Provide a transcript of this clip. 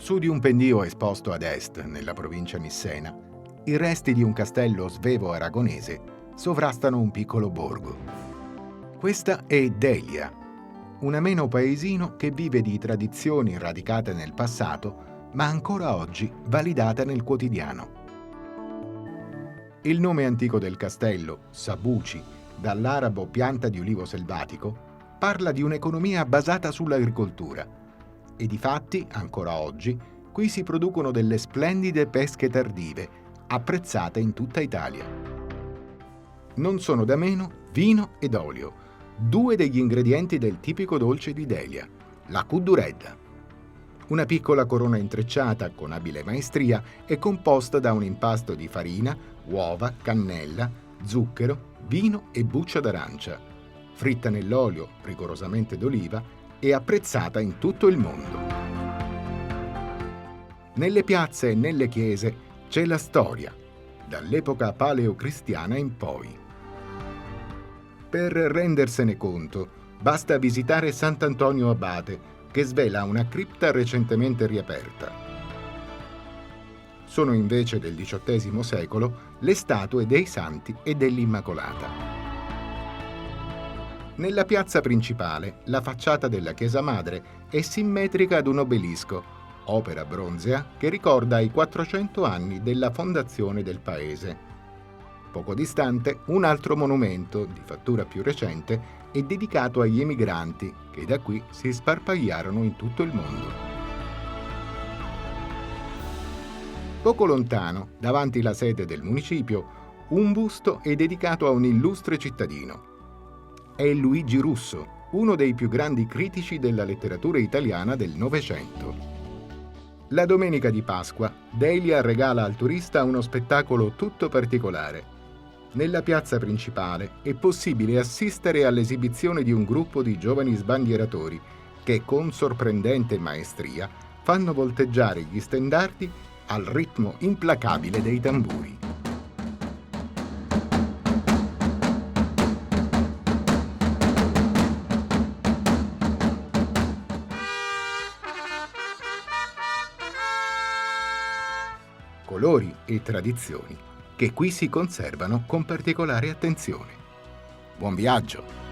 Su di un pendio esposto ad est, nella provincia nissena, i resti di un castello svevo-aragonese sovrastano un piccolo borgo. Questa è Delia, un ameno paesino che vive di tradizioni radicate nel passato, ma ancora oggi validate nel quotidiano. Il nome antico del castello, Sabuci, dall'arabo pianta di ulivo selvatico, parla di un'economia basata sull'agricoltura. E difatti, ancora oggi, qui si producono delle splendide pesche tardive, apprezzate in tutta Italia. Non sono da meno vino ed olio, due degli ingredienti del tipico dolce di Delia, la cudduredda. Una piccola corona intrecciata con abile maestria è composta da un impasto di farina, uova, cannella, zucchero, vino e buccia d'arancia, fritta nell'olio rigorosamente d'oliva e apprezzata in tutto il mondo. Nelle piazze e nelle chiese c'è la storia, dall'epoca paleocristiana in poi. Per rendersene conto, basta visitare Sant'Antonio Abate, che svela una cripta recentemente riaperta. Sono invece del XVIII secolo le statue dei Santi e dell'Immacolata. Nella piazza principale, la facciata della chiesa madre è simmetrica ad un obelisco, opera bronzea che ricorda i 400 anni della fondazione del paese. Poco distante, un altro monumento, di fattura più recente, è dedicato agli emigranti che da qui si sparpagliarono in tutto il mondo. Poco lontano, davanti la sede del municipio, un busto è dedicato a un illustre cittadino. È Luigi Russo, uno dei più grandi critici della letteratura italiana del Novecento. La domenica di Pasqua, Delia regala al turista uno spettacolo tutto particolare. Nella piazza principale è possibile assistere all'esibizione di un gruppo di giovani sbandieratori che, con sorprendente maestria, fanno volteggiare gli stendardi al ritmo implacabile dei tamburi. Colori e tradizioni che qui si conservano con particolare attenzione. Buon viaggio!